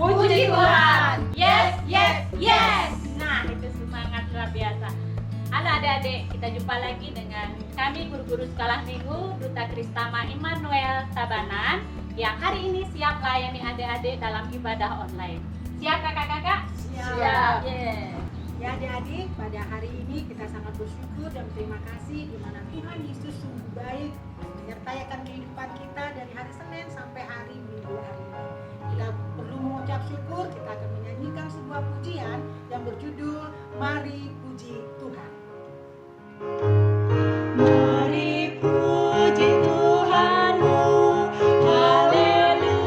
Puji Tuhan. Yes, yes, yes. Nah, itu semangat luar biasa. Halo adik-adik, kita jumpa lagi dengan kami guru-guru sekolah minggu Duta Kristama Immanuel Tabanan yang hari ini siap layani adik-adik dalam ibadah online. Siap kakak-kakak? Siap. Yeah. Ya adik-adik, pada hari ini kita sangat bersyukur dan berterima kasih di mana Tuhan Yesus sungguh baik menyertakan kehidupan kita dari hari Senin sampai hari Minggu hari ini. Kita perlu mengucap syukur, kita akan menyanyikan sebuah pujian yang berjudul Mari Puji Tuhan. Mari puji Tuhanmu, haleluya.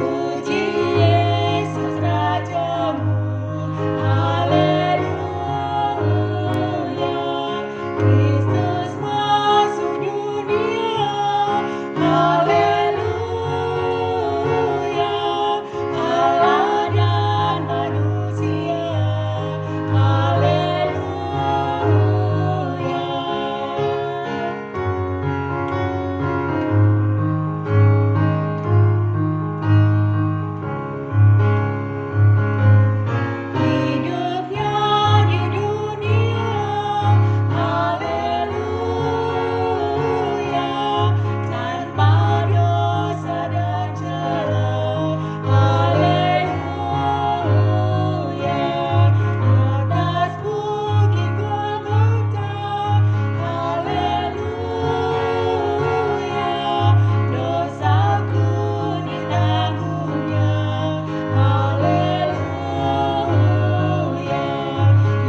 Puji Yesus Rajamu, haleluya. Kristus masuk dunia, haleluya. Allah dan manusia, haleluya. Hidupnya di dunia, haleluya. Tanpa dosa dan celah, haleluya. Atas bukit Golgota, haleluya. Dosaku ditanggung-Nya, haleluya.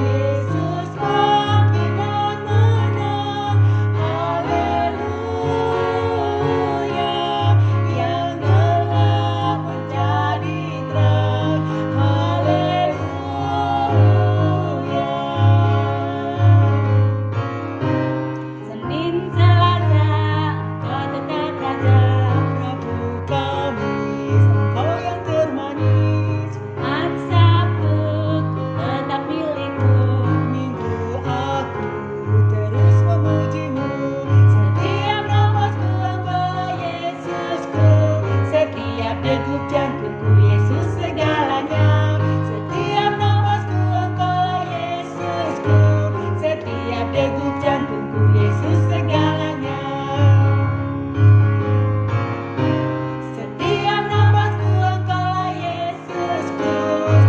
Yesus bangkit dan menang, haleluya. Yang gelap menjadi terang, haleluya. Senin Selasa, Kau tetap Raja, Rabu Kamis, Engkau yang termanis. Jumat Sabtu, tetap milikmu. Minggu aku terus memujimu. Setiap nafasku Engkau Yesusku, setiap degup jantungku Yesus segalanya. Setiap nafasku Engkau Yesusku, setiap degup jantungku Yesus segalanya. Setiap nafasku Engkau Yesusku,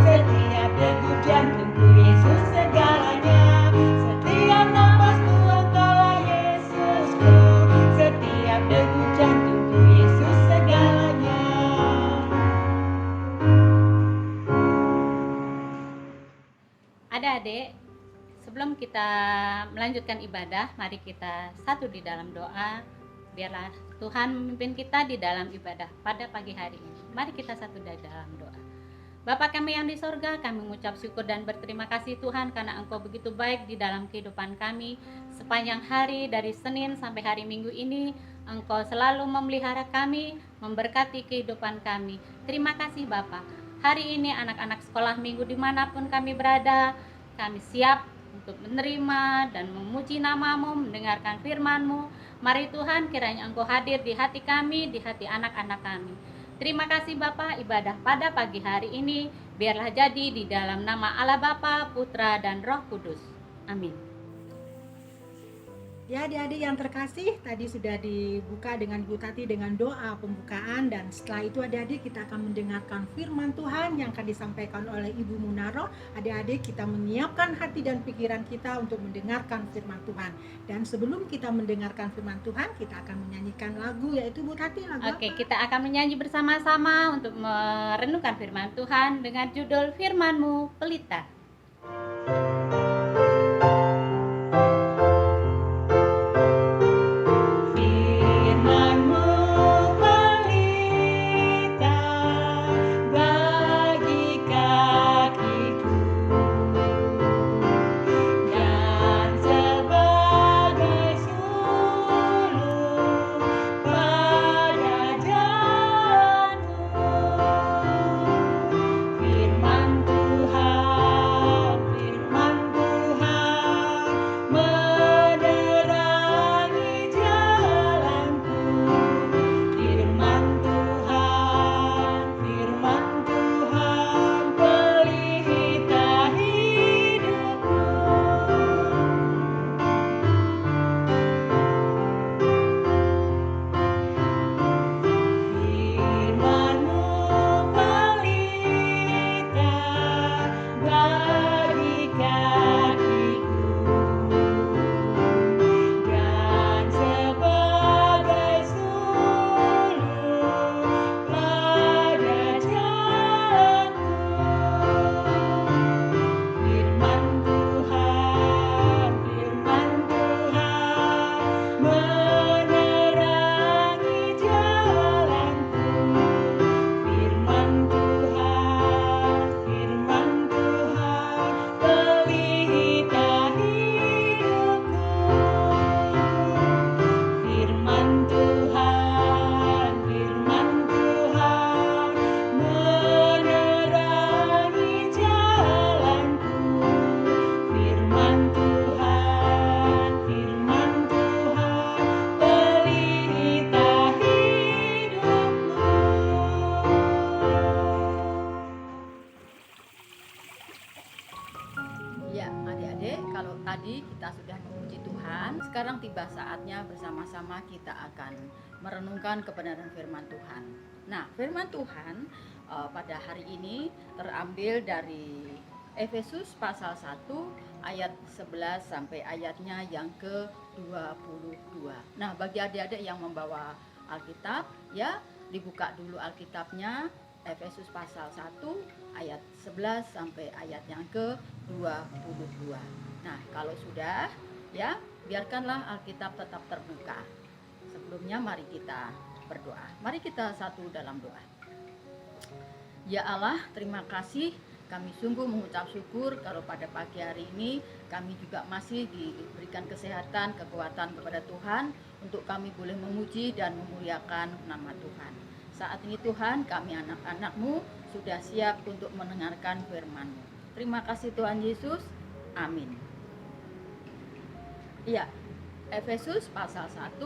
setiap degup jantungku Yesus segalanya. Setiap nafasku Engkau Yesusku, setiap degup jantungku Yesus segalanya. Adik-adik, sebelum kita melanjutkan ibadah, mari kita satu di dalam doa. Biarlah Tuhan memimpin kita di dalam ibadah pada pagi hari ini. Mari kita satu di dalam doa. Bapa kami yang di sorga, kami mengucap syukur dan berterima kasih Tuhan karena Engkau begitu baik di dalam kehidupan kami. Sepanjang hari dari Senin sampai hari Minggu ini, Engkau selalu memelihara kami, memberkati kehidupan kami. Terima kasih Bapa. Hari ini anak-anak sekolah minggu dimanapun kami berada, kami siap untuk menerima dan memuji nama-Mu, mendengarkan firman-Mu. Mari Tuhan, kiranya Engkau hadir di hati kami, di hati anak-anak kami. Terima kasih Bapa, ibadah pada pagi hari ini biarlah jadi di dalam nama Allah Bapa, Putra dan Roh Kudus. Amin. Ya adik-adik yang terkasih, tadi sudah dibuka dengan Bu Tati dengan doa pembukaan, dan setelah itu adik-adik kita akan mendengarkan firman Tuhan yang akan disampaikan oleh Ibu Munaro. Adik-adik kita menyiapkan hati dan pikiran kita untuk mendengarkan firman Tuhan. Dan sebelum kita mendengarkan firman Tuhan, kita akan menyanyikan lagu, yaitu Bu Tati lagu Oke, apa? kita akan menyanyi bersama-sama untuk merenungkan firman Tuhan dengan judul Firman-Mu Pelita. Firman-Mu pelita bagi kakiku dan sebagai sulur pada jalanku. Firman Tuhan tadi kita sudah memuji Tuhan. Sekarang tiba saatnya bersama-sama kita akan merenungkan kebenaran firman Tuhan. Nah, firman Tuhan pada hari ini terambil dari Efesus pasal 1 ayat 11 sampai ayatnya yang ke-22. Nah, bagi adik-adik yang membawa Alkitab, ya, dibuka dulu Alkitabnya, Efesus pasal 1 ayat 11 sampai ayat yang ke-22. Nah, kalau sudah, ya, biarkanlah Alkitab tetap terbuka. Sebelumnya mari kita berdoa. Mari kita satu dalam doa. Ya Allah, terima kasih. Kami sungguh mengucap syukur kalau pada pagi hari ini kami juga masih diberikan kesehatan, kekuatan kepada Tuhan untuk kami boleh memuji dan memuliakan nama Tuhan. Saat ini Tuhan, kami anak-anak-Mu sudah siap untuk mendengarkan firman-Mu. Terima kasih Tuhan Yesus. Amin. Iya, Efesus pasal 1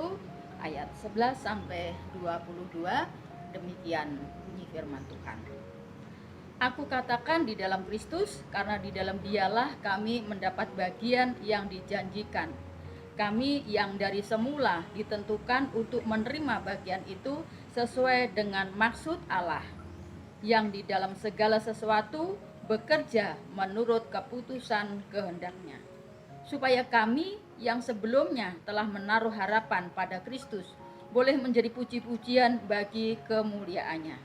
ayat 11 sampai 22, demikian bunyi firman Tuhan. Aku katakan di dalam Kristus, karena di dalam Dialah kami mendapat bagian yang dijanjikan. Kami yang dari semula ditentukan untuk menerima bagian itu sesuai dengan maksud Allah, yang di dalam segala sesuatu bekerja menurut keputusan kehendak-Nya, supaya kami yang sebelumnya telah menaruh harapan pada Kristus boleh menjadi puji-pujian bagi kemuliaan-Nya.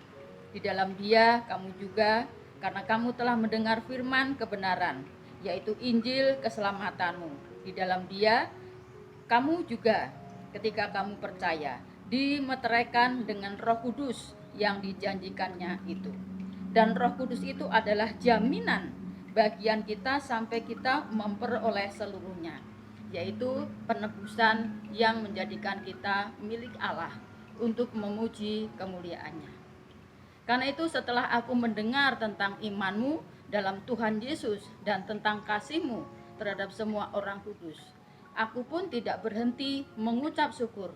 Di dalam Dia kamu juga, karena kamu telah mendengar firman kebenaran, yaitu Injil keselamatanmu. Di dalam Dia kamu juga, ketika kamu percaya, dimeteraikan dengan Roh Kudus yang dijanjikannya itu. Dan Roh Kudus itu adalah jaminan bagian kita sampai kita memperoleh seluruhnya, yaitu penebusan yang menjadikan kita milik Allah untuk memuji kemuliaan-Nya. Karena itu setelah aku mendengar tentang imanmu dalam Tuhan Yesus dan tentang kasihmu terhadap semua orang kudus, aku pun tidak berhenti mengucap syukur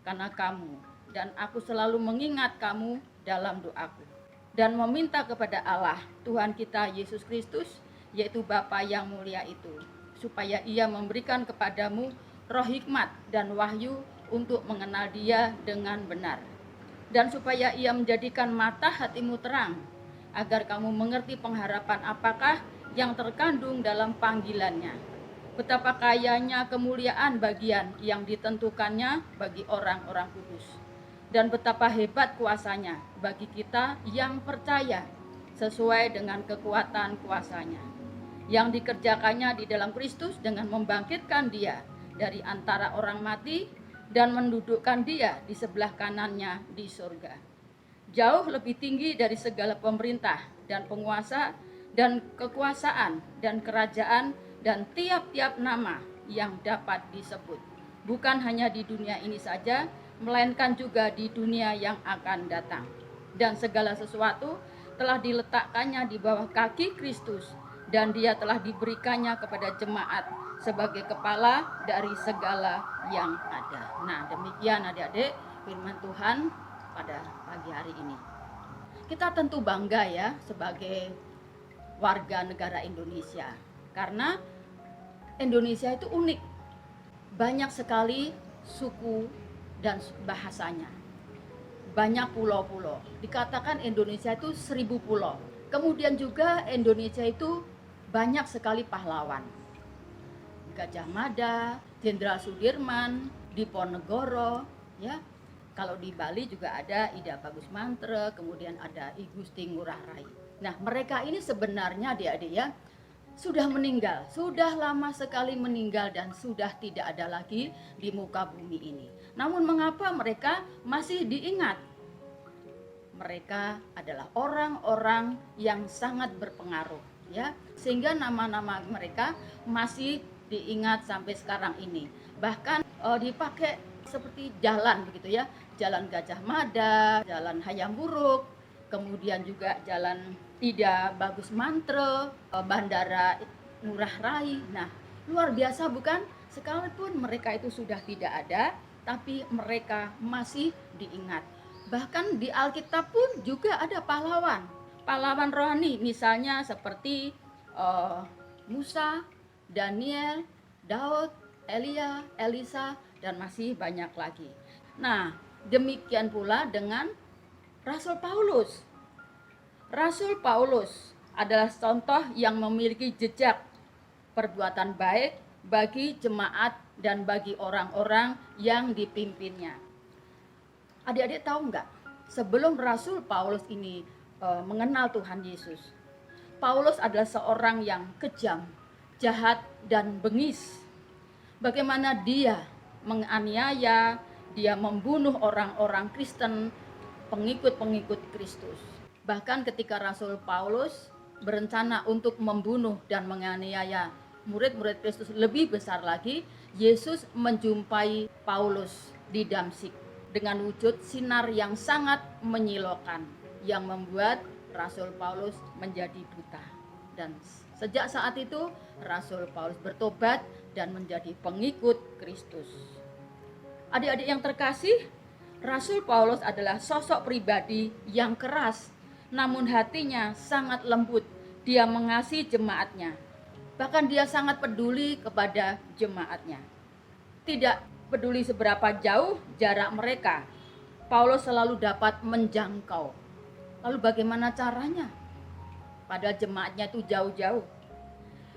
karena kamu, dan aku selalu mengingat kamu dalam doaku dan meminta kepada Allah Tuhan kita Yesus Kristus, yaitu Bapa yang mulia itu, supaya Ia memberikan kepadamu roh hikmat dan wahyu untuk mengenal Dia dengan benar, dan supaya Ia menjadikan mata hatimu terang, agar kamu mengerti pengharapan apakah yang terkandung dalam panggilannya, betapa kayanya kemuliaan bagian yang ditentukannya bagi orang-orang kudus, dan betapa hebat kuasanya bagi kita yang percaya, sesuai dengan kekuatan kuasanya, yang dikerjakannya di dalam Kristus dengan membangkitkan Dia dari antara orang mati dan mendudukkan Dia di sebelah kanannya di surga, jauh lebih tinggi dari segala pemerintah dan penguasa dan kekuasaan dan kerajaan dan tiap-tiap nama yang dapat disebut, bukan hanya di dunia ini saja, melainkan juga di dunia yang akan datang. Dan segala sesuatu telah diletakkannya di bawah kaki Kristus, dan Dia telah diberikannya kepada jemaat sebagai kepala dari segala yang ada. Nah, demikian adik-adik firman Tuhan pada pagi hari ini. Kita tentu bangga ya sebagai warga negara Indonesia, karena Indonesia itu unik. Banyak sekali suku dan bahasanya. Banyak pulau-pulau. Dikatakan Indonesia itu 1000 pulau. Kemudian juga Indonesia itu banyak sekali pahlawan. Gajah Mada, Jenderal Sudirman, Diponegoro, ya. Kalau di Bali juga ada Ida Bagus Mantre, kemudian ada I Gusti Ngurah Rai. Nah, mereka ini sebenarnya adik-adik ya sudah meninggal, sudah lama sekali meninggal dan sudah tidak ada lagi di muka bumi ini. Namun mengapa mereka masih diingat? Mereka adalah orang-orang yang sangat berpengaruh, ya, sehingga nama-nama mereka masih diingat sampai sekarang ini. Bahkan dipakai seperti jalan begitu ya, Jalan Gajah Mada, Jalan Hayam Buruk, kemudian juga Jalan Ida Bagus Mantre, Bandara Ngurah Rai. Nah, luar biasa bukan? Sekalipun mereka itu sudah tidak ada, tapi mereka masih diingat. Bahkan di Alkitab pun juga ada pahlawan rohani, misalnya seperti Musa, Daniel, Daud, Elia, Elisa, dan masih banyak lagi. Nah, demikian pula dengan Rasul Paulus. Rasul Paulus adalah contoh yang memiliki jejak perbuatan baik bagi jemaat dan bagi orang-orang yang dipimpinnya. Adik-adik tahu nggak, sebelum Rasul Paulus ini mengenal Tuhan Yesus, Paulus adalah seorang yang kejam, jahat, dan bengis. Bagaimana dia menganiaya, dia membunuh orang-orang Kristen, pengikut-pengikut Kristus. Bahkan ketika Rasul Paulus berencana untuk membunuh dan menganiaya murid-murid Kristus lebih besar lagi, Yesus menjumpai Paulus di Damsyik dengan wujud sinar yang sangat menyilaukan yang membuat Rasul Paulus menjadi buta. Dan sejak saat itu Rasul Paulus bertobat dan menjadi pengikut Kristus. Adik-adik yang terkasih, Rasul Paulus adalah sosok pribadi yang keras, namun hatinya sangat lembut. Dia mengasihi jemaatnya. Bahkan dia sangat peduli kepada jemaatnya. Tidak peduli seberapa jauh jarak mereka, Paulus selalu dapat menjangkau. Lalu bagaimana caranya? Padahal jemaatnya itu jauh-jauh.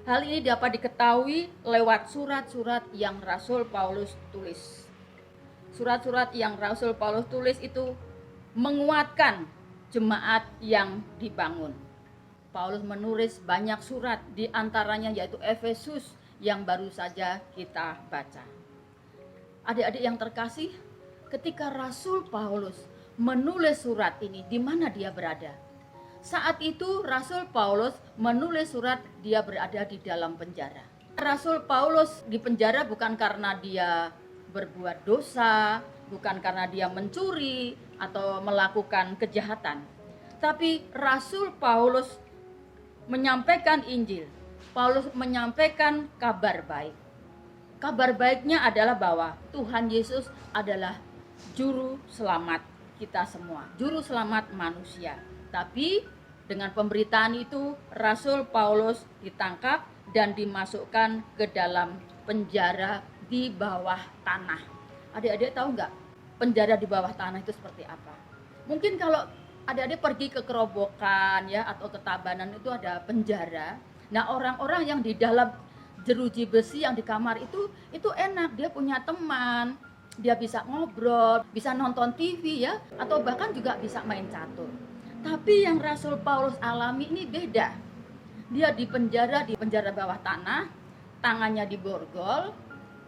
Hal ini dapat diketahui lewat surat-surat yang Rasul Paulus tulis. Surat-surat yang Rasul Paulus tulis itu menguatkan jemaat yang dibangun. Paulus menulis banyak surat, di antaranya yaitu Efesus yang baru saja kita baca. Adik-adik yang terkasih, ketika Rasul Paulus menulis surat ini, di mana dia berada? Saat itu Rasul Paulus menulis surat, dia berada di dalam penjara. Rasul Paulus di penjara bukan karena dia berbuat dosa, bukan karena dia mencuri atau melakukan kejahatan. Tapi Rasul Paulus menyampaikan Injil. Paulus menyampaikan kabar baik. Kabar baiknya adalah bahwa Tuhan Yesus adalah juru selamat kita semua, juru selamat manusia. Tapi dengan pemberitaan itu Rasul Paulus ditangkap dan dimasukkan ke dalam penjara di bawah tanah. Adik-adik tahu nggak penjara di bawah tanah itu seperti apa? Mungkin kalau adik-adik pergi ke Kerobokan ya atau ke Tabanan itu ada penjara. Nah, orang-orang yang di dalam jeruji besi yang di kamar itu enak, dia punya teman, dia bisa ngobrol, bisa nonton TV ya, atau bahkan juga bisa main catur. Tapi yang Rasul Paulus alami ini beda. Dia di penjara bawah tanah, tangannya diborgol,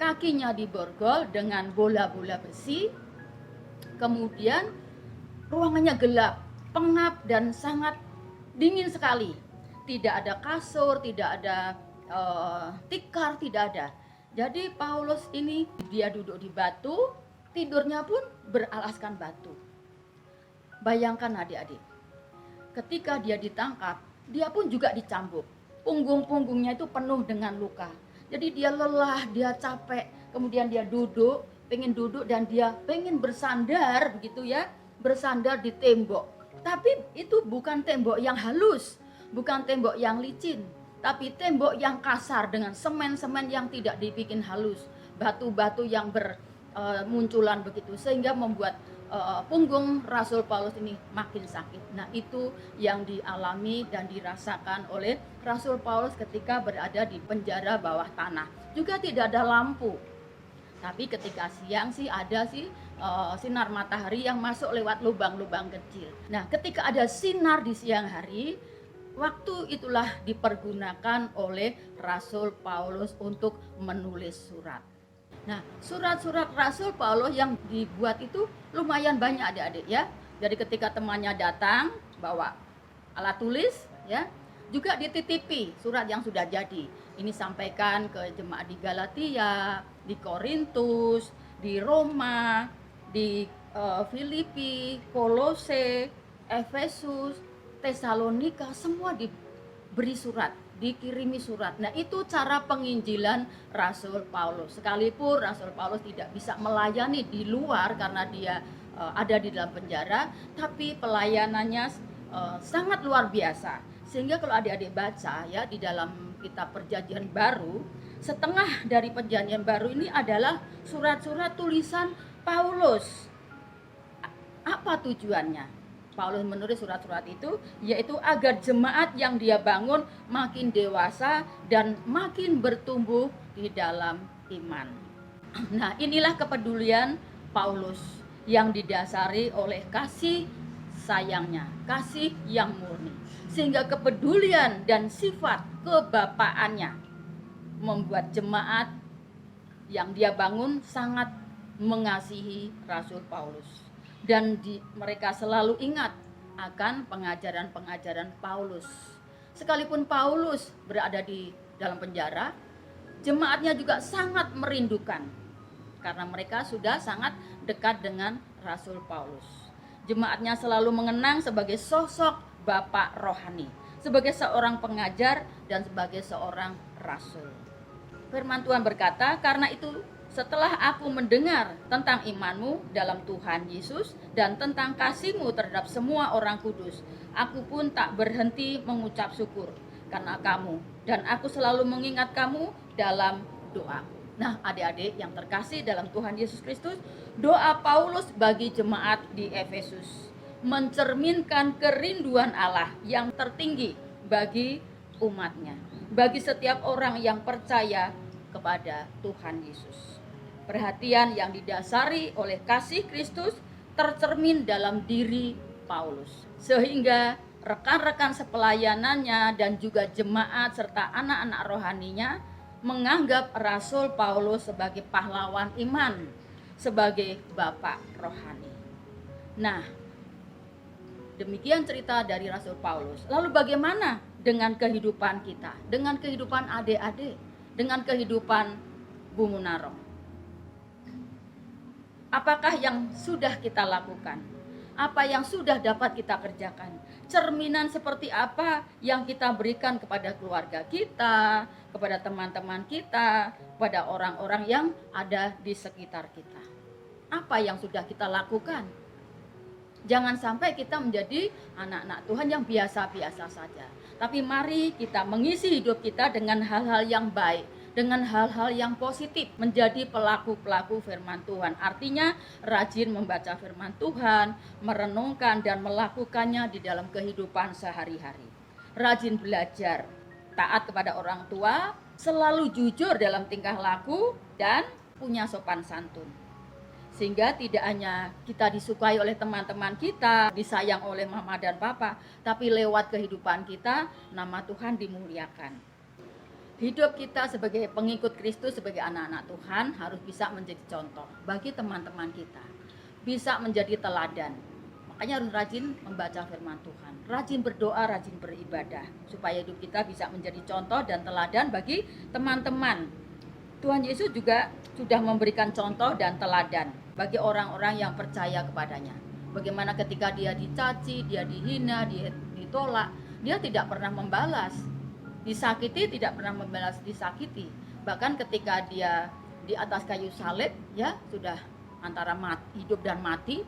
kakinya diborgol dengan bola-bola besi. Kemudian ruangannya gelap, pengap dan sangat dingin sekali. Tidak ada kasur, tidak ada tikar, tidak ada. Jadi Paulus ini dia duduk di batu, tidurnya pun beralaskan batu. Bayangkan adik-adik, ketika dia ditangkap, dia pun juga dicambuk. Punggung-punggungnya itu penuh dengan luka. Jadi dia lelah, dia capek, kemudian dia pengen duduk dan dia pengen bersandar begitu ya, bersandar di tembok. Tapi itu bukan tembok yang halus, bukan tembok yang licin, tapi tembok yang kasar dengan semen-semen yang tidak dibikin halus, batu-batu yang bermunculan begitu, sehingga membuat punggung Rasul Paulus ini makin sakit. Nah, itu yang dialami dan dirasakan oleh Rasul Paulus ketika berada di penjara bawah tanah. Juga tidak ada lampu, tapi ketika siang sih ada sinar matahari yang masuk lewat lubang-lubang kecil. Nah, ketika ada sinar di siang hari, waktu itulah dipergunakan oleh Rasul Paulus untuk menulis surat. Nah, surat-surat Rasul Paulus yang dibuat itu lumayan banyak adik-adik ya. Jadi ketika temannya datang bawa alat tulis ya, juga dititipi surat yang sudah jadi. Ini sampaikan ke jemaat di Galatia, di Korintus, di Roma, di Filipi, Kolose, Efesus, Tesalonika, semua diberi surat, dikirimi surat. Nah, itu cara penginjilan Rasul Paulus. Sekalipun Rasul Paulus tidak bisa melayani di luar karena dia ada di dalam penjara, tapi pelayanannya sangat luar biasa. Sehingga kalau adik-adik baca ya di dalam kitab Perjanjian Baru, setengah dari perjanjian baru ini adalah surat-surat tulisan Paulus. Apa tujuannya? Paulus menulis surat-surat itu yaitu agar jemaat yang dia bangun makin dewasa dan makin bertumbuh di dalam iman. Nah, inilah kepedulian Paulus yang didasari oleh kasih sayangnya, kasih yang murni. Sehingga kepedulian dan sifat kebapaannya membuat jemaat yang dia bangun sangat mengasihi Rasul Paulus. Dan mereka selalu ingat akan pengajaran-pengajaran Paulus. Sekalipun Paulus berada di dalam penjara, jemaatnya juga sangat merindukan karena mereka sudah sangat dekat dengan Rasul Paulus. Jemaatnya selalu mengenang sebagai sosok bapak rohani, sebagai seorang pengajar dan sebagai seorang rasul. Firman Tuhan berkata, karena itu setelah aku mendengar tentang imanmu dalam Tuhan Yesus dan tentang kasihmu terhadap semua orang kudus, aku pun tak berhenti mengucap syukur karena kamu, dan aku selalu mengingat kamu dalam doa. Nah, adik-adik yang terkasih dalam Tuhan Yesus Kristus, doa Paulus bagi jemaat di Efesus mencerminkan kerinduan Allah yang tertinggi bagi umatnya, bagi setiap orang yang percaya kepada Tuhan Yesus. Perhatian yang didasari oleh kasih Kristus tercermin dalam diri Paulus, sehingga rekan-rekan sepelayanannya dan juga jemaat serta anak-anak rohaninya menganggap Rasul Paulus sebagai pahlawan iman, sebagai bapak rohani. Nah, demikian cerita dari Rasul Paulus. Lalu bagaimana dengan kehidupan kita, dengan kehidupan adik-adik, dengan kehidupan Bu Munaro? Apakah yang sudah kita lakukan? Apa yang sudah dapat kita kerjakan? Cerminan seperti apa yang kita berikan kepada keluarga kita, kepada teman-teman kita, kepada orang-orang yang ada di sekitar kita? Apa yang sudah kita lakukan? Jangan sampai kita menjadi anak-anak Tuhan yang biasa-biasa saja. Tapi mari kita mengisi hidup kita dengan hal-hal yang baik, dengan hal-hal yang positif, menjadi pelaku-pelaku firman Tuhan. Artinya rajin membaca firman Tuhan, merenungkan dan melakukannya di dalam kehidupan sehari-hari. Rajin belajar, taat kepada orang tua, selalu jujur dalam tingkah laku, dan punya sopan santun. Sehingga tidak hanya kita disukai oleh teman-teman kita, disayang oleh mama dan papa, tapi lewat kehidupan kita, nama Tuhan dimuliakan. Hidup kita sebagai pengikut Kristus, sebagai anak-anak Tuhan harus bisa menjadi contoh bagi teman-teman kita. Bisa menjadi teladan. Makanya harus rajin membaca firman Tuhan. Rajin berdoa, rajin beribadah. Supaya hidup kita bisa menjadi contoh dan teladan bagi teman-teman. Tuhan Yesus juga sudah memberikan contoh dan teladan bagi orang-orang yang percaya kepadanya. Bagaimana ketika dia dicaci, dia dihina, dia ditolak, dia tidak pernah membalas. Disakiti tidak pernah membalas disakiti. Bahkan ketika dia di atas kayu salib, ya sudah antara hidup dan mati,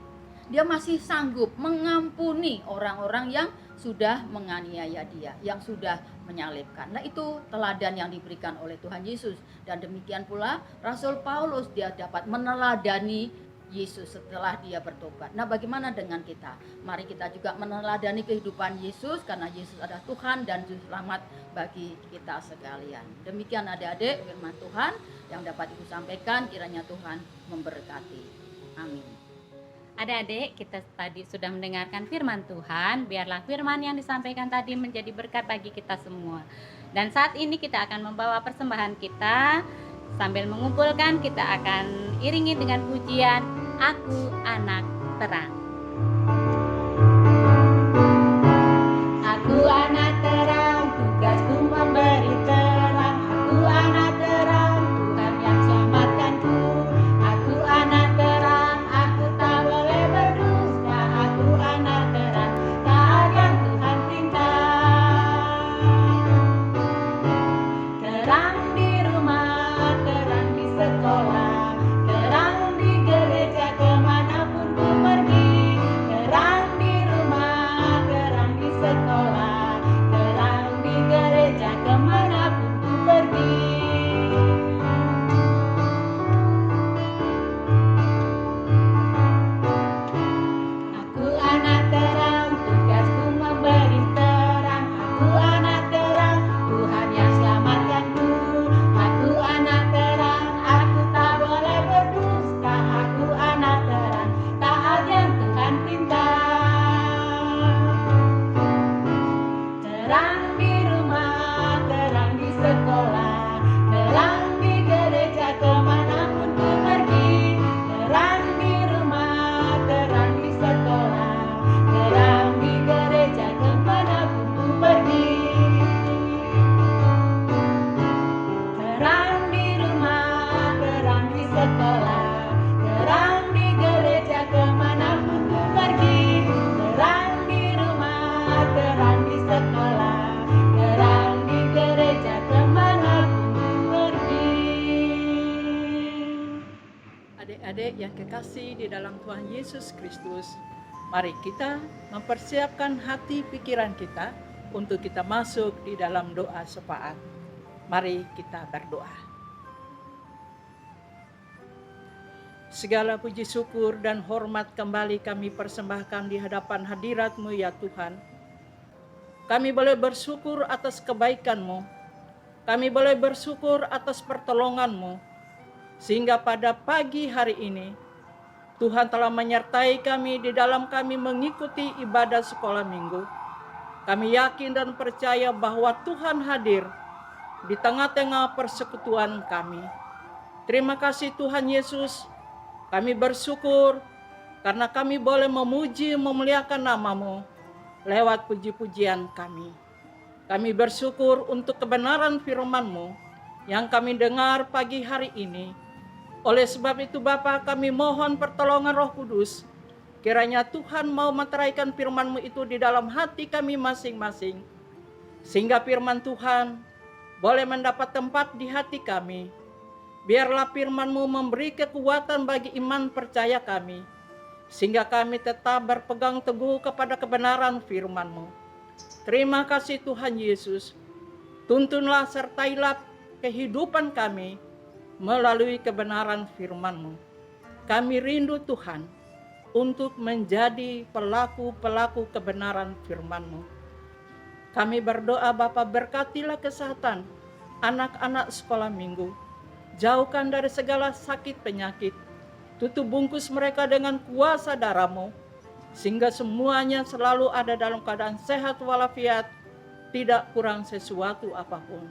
dia masih sanggup mengampuni orang-orang yang sudah menganiaya dia, yang sudah menyalibkan. Nah, itu teladan yang diberikan oleh Tuhan Yesus. Dan demikian pula Rasul Paulus, dia dapat meneladani Yesus setelah dia bertobat. Nah, bagaimana dengan kita? Mari kita juga meneladani kehidupan Yesus, karena Yesus adalah Tuhan dan Juru Selamat bagi kita sekalian. Demikian adik-adik firman Tuhan yang dapat Ibu sampaikan, kiranya Tuhan memberkati. Amin. Adik-adik, kita tadi sudah mendengarkan firman Tuhan. Biarlah firman yang disampaikan tadi menjadi berkat bagi kita semua. Dan saat ini kita akan membawa persembahan kita. Sambil mengumpulkan, kita akan iringi dengan pujian Aku Anak Terang. Aku anak terang, tugasku memberi terang. Aku anak terang, Tuhan yang selamatkanku. Aku anak terang, aku tak boleh berdusta. Aku anak terang, taat yang Tuhan perintah. Terang di rumah, terang di sekolah, terang di gereja, kemanapun ku pergi. kasih di dalam Tuhan Yesus Kristus, mari kita mempersiapkan hati pikiran kita untuk kita masuk di dalam doa syafaat. Mari kita berdoa. Segala puji syukur dan hormat kembali kami persembahkan di hadapan hadirat-Mu ya Tuhan. Kami boleh bersyukur atas kebaikan-Mu. Kami boleh bersyukur atas pertolongan-Mu. Sehingga pada pagi hari ini, Tuhan telah menyertai kami di dalam kami mengikuti ibadah sekolah minggu. Kami yakin dan percaya bahwa Tuhan hadir di tengah-tengah persekutuan kami. Terima kasih Tuhan Yesus. Kami bersyukur karena kami boleh memuji memuliakan nama-Mu lewat puji-pujian kami. Kami bersyukur untuk kebenaran firman-Mu yang kami dengar pagi hari ini. Oleh sebab itu Bapa, kami mohon pertolongan Roh Kudus. Kiranya Tuhan mau meteraikan firman-Mu itu di dalam hati kami masing-masing. Sehingga firman Tuhan boleh mendapat tempat di hati kami. Biarlah firman-Mu memberi kekuatan bagi iman percaya kami. Sehingga kami tetap berpegang teguh kepada kebenaran firman-Mu. Terima kasih Tuhan Yesus. Tuntunlah sertailah kehidupan kami melalui kebenaran firman-Mu. Kami rindu Tuhan untuk menjadi pelaku-pelaku kebenaran firman-Mu. Kami berdoa Bapa, berkatilah kesehatan anak-anak sekolah minggu. Jauhkan dari segala sakit penyakit. Tutup bungkus mereka dengan kuasa darah-Mu, sehingga semuanya selalu ada dalam keadaan sehat walafiat, tidak kurang sesuatu apapun.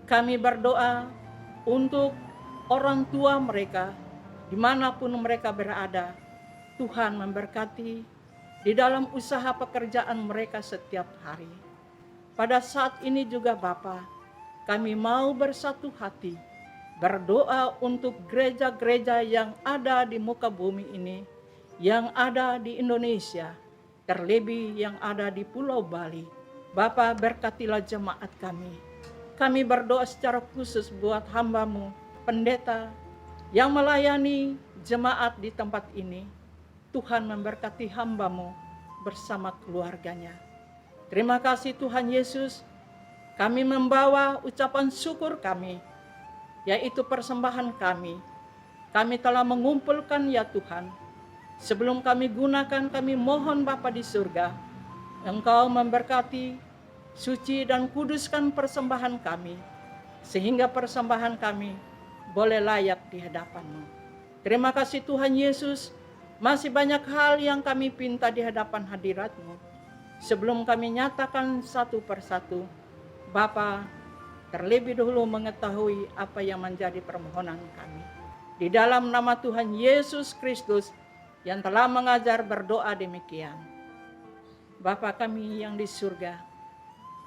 Kami berdoa untuk orang tua mereka, dimanapun mereka berada. Tuhan memberkati di dalam usaha pekerjaan mereka setiap hari. Pada saat ini juga Bapa, kami mau bersatu hati, berdoa untuk gereja-gereja yang ada di muka bumi ini, yang ada di Indonesia, terlebih yang ada di Pulau Bali. Bapa, berkatilah jemaat kami. Kami berdoa secara khusus buat hamba-Mu, pendeta yang melayani jemaat di tempat ini. Tuhan memberkati hamba-Mu bersama keluarganya. Terima kasih Tuhan Yesus. Kami membawa ucapan syukur kami, yaitu persembahan kami. Kami telah mengumpulkan ya Tuhan. Sebelum kami gunakan, kami mohon Bapa di surga, Engkau memberkati, suci dan kuduskan persembahan kami, sehingga persembahan kami boleh layak di hadapan-Mu. Terima kasih Tuhan Yesus. Masih banyak hal yang kami pinta di hadapan hadirat-Mu. Sebelum kami nyatakan satu persatu, Bapa terlebih dahulu mengetahui apa yang menjadi permohonan kami. Di dalam nama Tuhan Yesus Kristus yang telah mengajar berdoa demikian. Bapa kami yang di surga,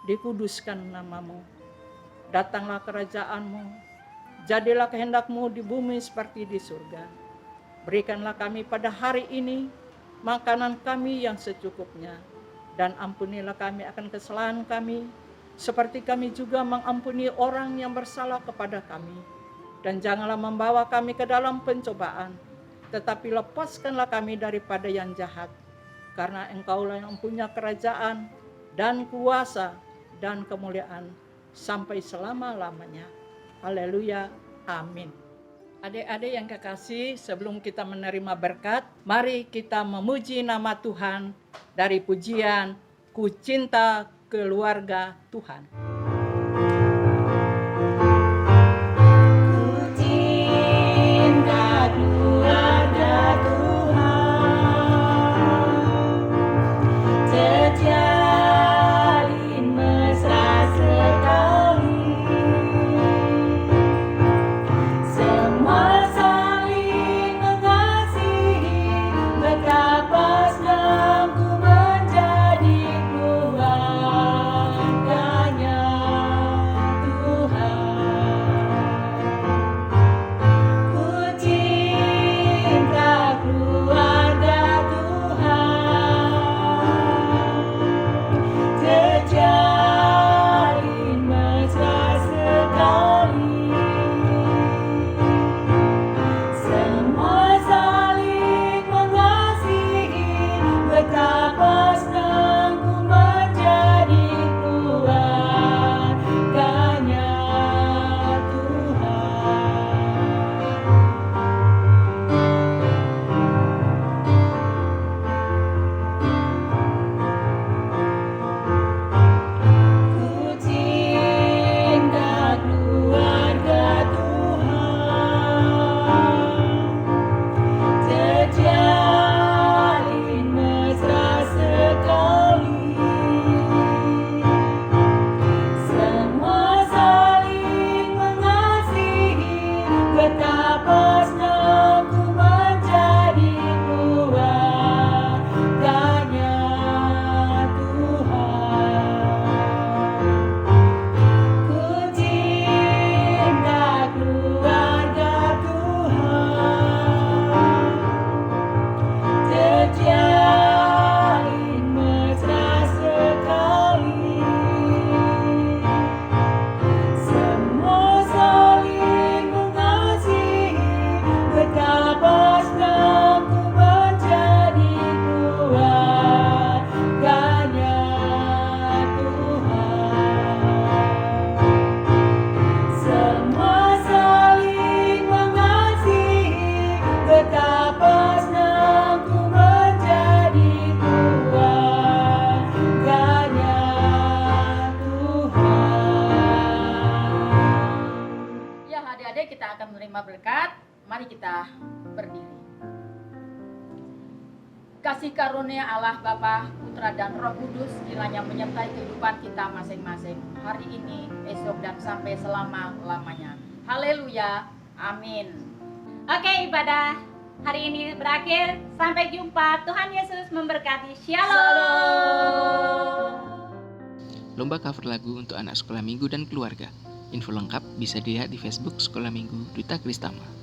dikuduskan nama-Mu. Datanglah kerajaan-Mu. Jadilah kehendak-Mu di bumi seperti di surga. Berikanlah kami pada hari ini makanan kami yang secukupnya. Dan ampunilah kami akan kesalahan kami, seperti kami juga mengampuni orang yang bersalah kepada kami. Dan janganlah membawa kami ke dalam pencobaan, tetapi lepaskanlah kami daripada yang jahat. Karena Engkaulah yang punya kerajaan dan kuasa dan kemuliaan sampai selama-lamanya. Haleluya, amin. Adik-adik yang kekasih, sebelum kita menerima berkat, mari kita memuji nama Tuhan dari pujian Ku Cinta Keluarga Tuhan. Keluarganya kita berdiri. Kasih karunia Allah Bapa, Putra dan Roh Kudus kiranya menyertai kehidupan kita masing-masing hari ini, esok dan sampai selama-lamanya. Haleluya. Amin. Oke, ibadah hari ini berakhir. Sampai jumpa. Tuhan Yesus memberkati. Shalom. Lomba cover lagu untuk anak sekolah minggu dan keluarga. Info lengkap bisa dilihat di Facebook Sekolah Minggu Duta Kristama.